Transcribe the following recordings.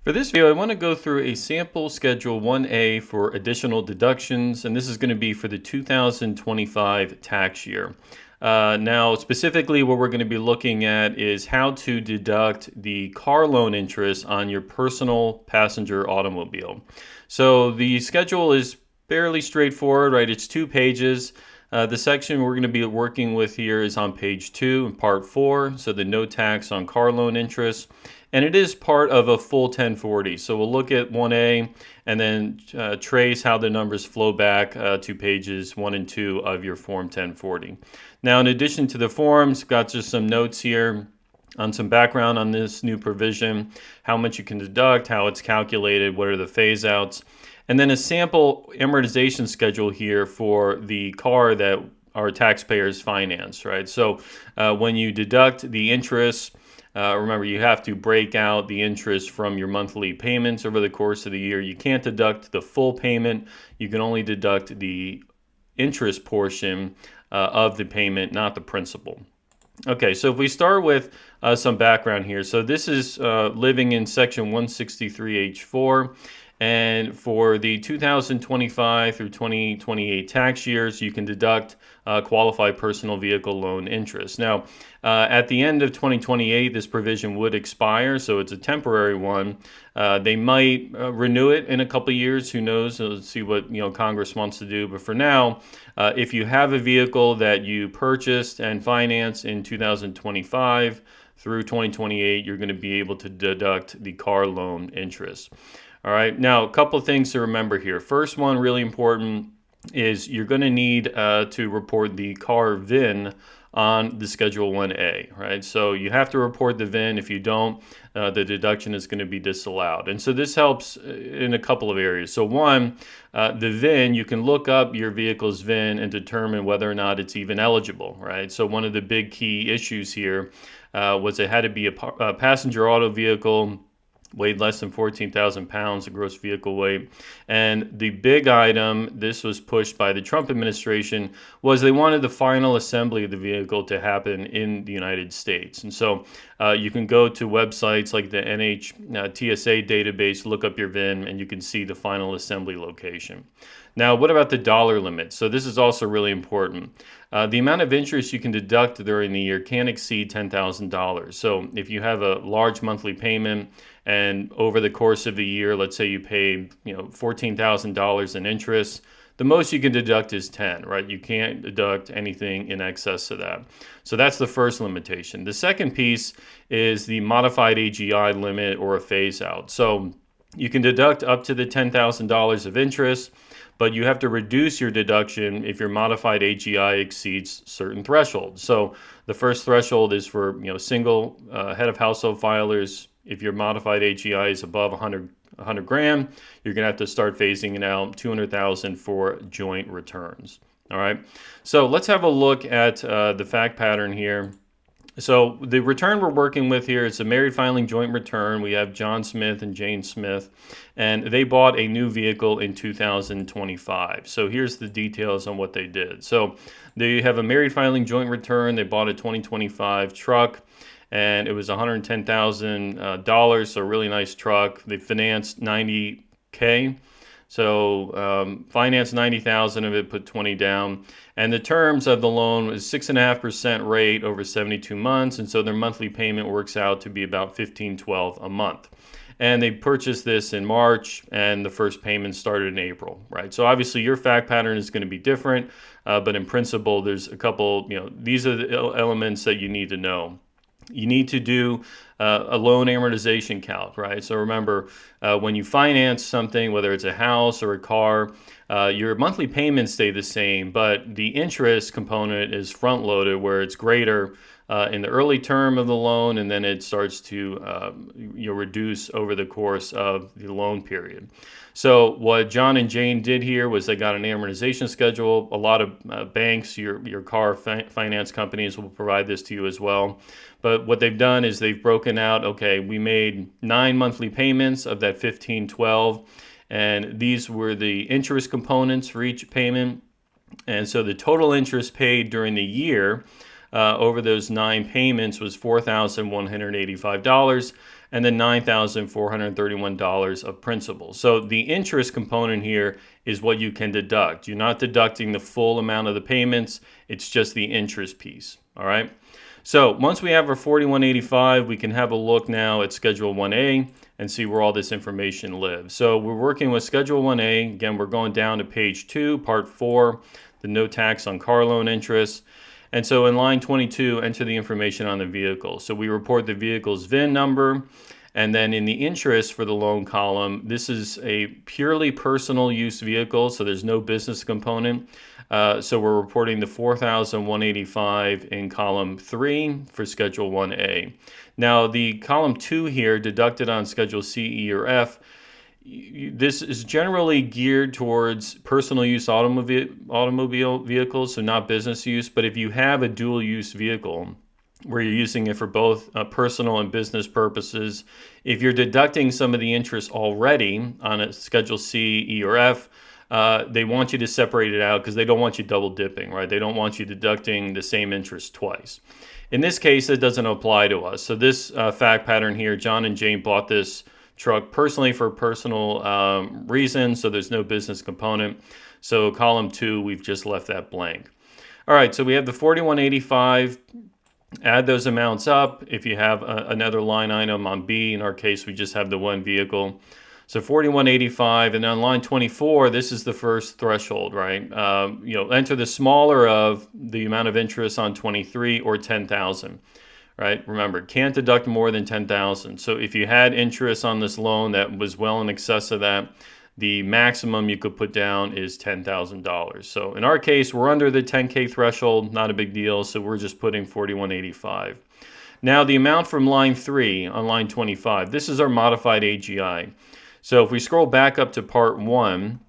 For this video, I want to go through a sample Schedule 1A for additional deductions, and this is going to be for the 2025 tax year. Now, specifically, what we're going to be looking at is how to deduct the car loan interest on your personal passenger automobile. So the schedule is fairly straightforward, right? It's 2 pages. The section we're going to be working with here is on page 2 in part 4, so the no tax on car loan interest. And it is part of a full 1040. So we'll look at 1A and then trace how the numbers flow back to pages 1 and 2 of your Form 1040. Now, in addition to the forms, got just some notes here on some background on this new provision, how much you can deduct, how it's calculated, what are the phase outs, and then a sample amortization schedule here for the car that our taxpayers finance, right? So when you deduct the interest, remember, you have to break out the interest from your monthly payments over the course of the year. You can't deduct the full payment. You can only deduct the interest portion of the payment, not the principal. Okay, so if we start with some background here. So this is living in Section 163H4. And for the 2025 through 2028 tax years, you can deduct qualified personal vehicle loan interest. Now, at the end of 2028, this provision would expire, so it's a temporary one. They might renew it in a couple of years. Who knows? Let's see what Congress wants to do. But for now, if you have a vehicle that you purchased and financed in 2025 through 2028, you're going to be able to deduct the car loan interest. All right, now a couple of things to remember here. First one, really important, is you're going to need to report the car VIN on the Schedule 1A, right? So you have to report the VIN. If you don't, the deduction is going to be disallowed. And so this helps in a couple of areas. So one, the VIN, you can look up your vehicle's VIN and determine whether or not it's even eligible, right? So one of the big key issues here was it had to be a passenger auto vehicle, weighed less than 14,000 pounds, the gross vehicle weight. And the big item, this was pushed by the Trump administration, was they wanted the final assembly of the vehicle to happen in the United States. And so you can go to websites like the NHTSA database, look up your VIN, and you can see the final assembly location. Now, what about the dollar limit? So this is also really important. The amount of interest you can deduct during the year can't exceed $10,000. So if you have a large monthly payment and over the course of a year, let's say you paid $14,000 in interest, the most you can deduct is 10, right? You can't deduct anything in excess of that. So that's the first limitation. The second piece is the modified AGI limit or a phase out. So you can deduct up to the $10,000 of interest, but you have to reduce your deduction if your modified AGI exceeds certain thresholds. So the first threshold is for single head of household filers. If your modified AGI is above 100 grand, you're going to have to start phasing it out, 200,000 for joint returns. All right. So let's have a look at the fact pattern here. So the return we're working with here is a married filing joint return. We have John Smith and Jane Smith, and they bought a new vehicle in 2025. So here's the details on what they did. So they have a married filing joint return. They bought a 2025 truck, and it was $110,000, so a really nice truck. They financed $90K. So finance 90,000 of it, put 20 down. And the terms of the loan was 6.5% rate over 72 months. And so their monthly payment works out to be about $1,512 a month. And they purchased this in March, and the first payment started in April, right? So obviously your fact pattern is going to be different, but in principle, there's a couple, these are the elements that you need to know. You need to do a loan amortization calc, right? So remember, when you finance something, whether it's a house or a car, your monthly payments stay the same, but the interest component is front loaded where it's greater in the early term of the loan, and then it starts to reduce over the course of the loan period. So what John and Jane did here was they got an amortization schedule. A lot of banks, your car finance companies will provide this to you as well. But what they've done is they've broken out, okay, we made 9 monthly payments of that 1512, and these were the interest components for each payment. And so the total interest paid during the year over those 9 payments was $4,185. and then $9,431 of principal. So the interest component here is what you can deduct. You're not deducting the full amount of the payments, it's just the interest piece, all right? So once we have our 4185, we can have a look now at Schedule 1A and see where all this information lives. So we're working with Schedule 1A. Again, we're going down to page 2, Part 4, the no tax on car loan interest. And so in line 22, enter the information on the vehicle. So we report the vehicle's VIN number. And then in the interest for the loan column, this is a purely personal use vehicle, so there's no business component. So we're reporting the $4,185 in column 3 for Schedule 1A. Now the column 2 here, deducted on Schedule C, E, or F, this is generally geared towards personal use automobile vehicles, so not business use. But if you have a dual use vehicle where you're using it for both personal and business purposes, if you're deducting some of the interest already on a Schedule C, E, or F, they want you to separate it out because they don't want you double dipping, right? They don't want you deducting the same interest twice. In this case, it doesn't apply to us. So this fact pattern here, John and Jane bought this truck personally for personal reasons, so there's no business component. So column 2, we've just left that blank. All right, so we have the 4185. Add those amounts up. If you have another line item on B, in our case, we just have the one vehicle. So 4185, and on line 24, this is the first threshold, right? Enter the smaller of the amount of interest on 23 or 10,000, right? Remember, can't deduct more than 10,000. So if you had interest on this loan that was well in excess of that, the maximum you could put down is $10,000. So in our case, we're under the 10K threshold, not a big deal. So we're just putting 4185. Now the amount from line 3 on line 25, this is our modified AGI. So if we scroll back up to Part 1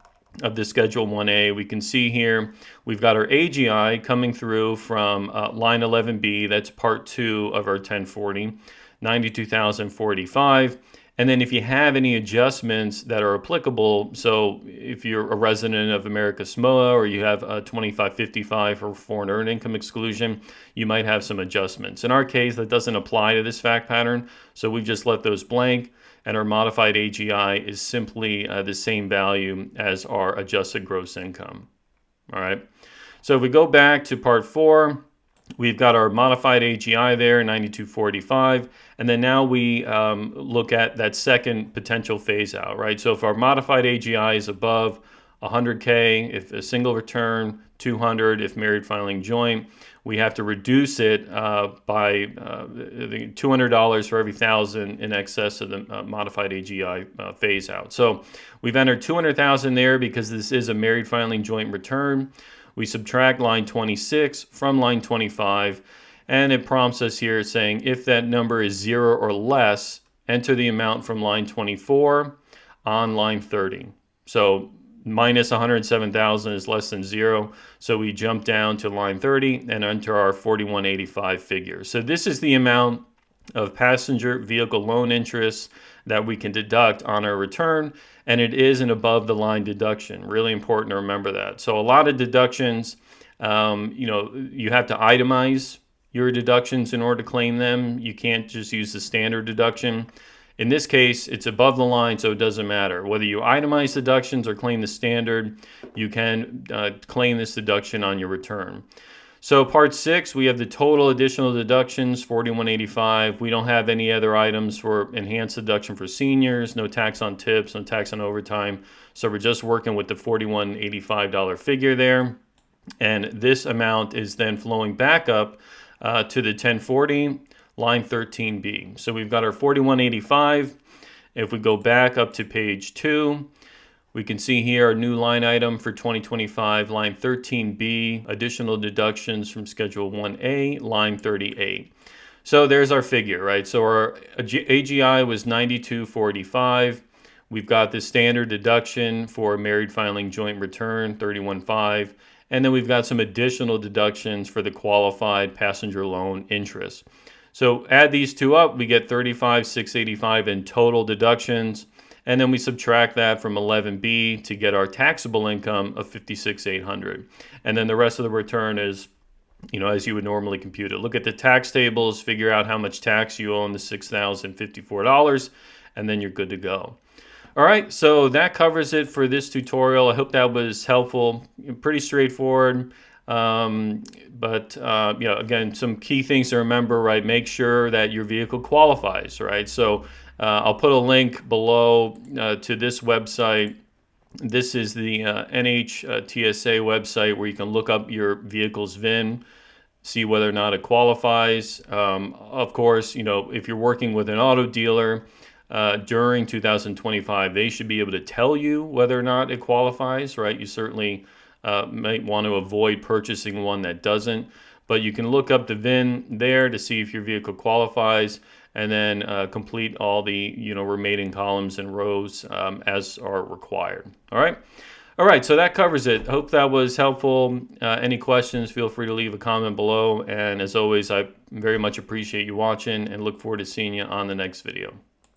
of the Schedule 1A, we can see here we've got our AGI coming through from line 11B, that's Part 2 of our 1040, $92,045. And then if you have any adjustments that are applicable, so if you're a resident of America Samoa or you have a 2555 for foreign earned income exclusion, you might have some adjustments. In our case, that doesn't apply to this fact pattern, so we've just left those blank, and our modified AGI is simply the same value as our adjusted gross income. All right, so if we go back to Part 4, we've got our modified AGI there, 9245, and then now we look at that second potential phase out, right? So if our modified AGI is above 100K, if a single return, 200 if married filing joint, we have to reduce it by $200 for every 1,000 in excess of the modified AGI phase out. So we've entered 200,000 there because this is a married filing joint return. We subtract line 26 from line 25, and it prompts us here saying if that number is 0 or less, enter the amount from line 24 on line 30. So minus 107,000 is less than 0, so we jump down to line 30 and enter our 4185 figure. So this is the amount of passenger vehicle loan interest that we can deduct on our return, and it is an above the line deduction. Really important to remember that. So a lot of deductions, you have to itemize your deductions in order to claim them. You can't just use the standard deduction. In this case, it's above the line, so it doesn't matter. Whether you itemize deductions or claim the standard, you can claim this deduction on your return. So Part 6, we have the total additional deductions, 4185. We don't have any other items for enhanced deduction for seniors, no tax on tips, no tax on overtime. So we're just working with the $4185 figure there. And this amount is then flowing back up to the 1040, line 13B. So we've got our 4185. If we go back up to page 2, we can see here our new line item for 2025, line 13B, additional deductions from Schedule 1A, line 38. So there's our figure, right? So our AGI was 9245. We've got the standard deduction for married filing joint return, 31.5. And then we've got some additional deductions for the qualified passenger loan interest. So add these two up, we get 35,685 in total deductions. And then we subtract that from 11B to get our taxable income of 56,800. And then the rest of the return is as you would normally compute it. Look at the tax tables, figure out how much tax you owe on the $6,054, and then you're good to go. All right, so that covers it for this tutorial. I hope that was helpful. Pretty straightforward. But again, some key things to remember, right? Make sure that your vehicle qualifies, right? So I'll put a link below to this website. This is the NHTSA website where you can look up your vehicle's VIN, see whether or not it qualifies. Of course, if you're working with an auto dealer during 2025, they should be able to tell you whether or not it qualifies, right? You certainly might want to avoid purchasing one that doesn't, but you can look up the VIN there to see if your vehicle qualifies, and then complete all the remaining columns and rows as are required. All right, so that covers it. Hope that was helpful. Any questions, feel free to leave a comment below, and as always, I very much appreciate you watching and look forward to seeing you on the next video.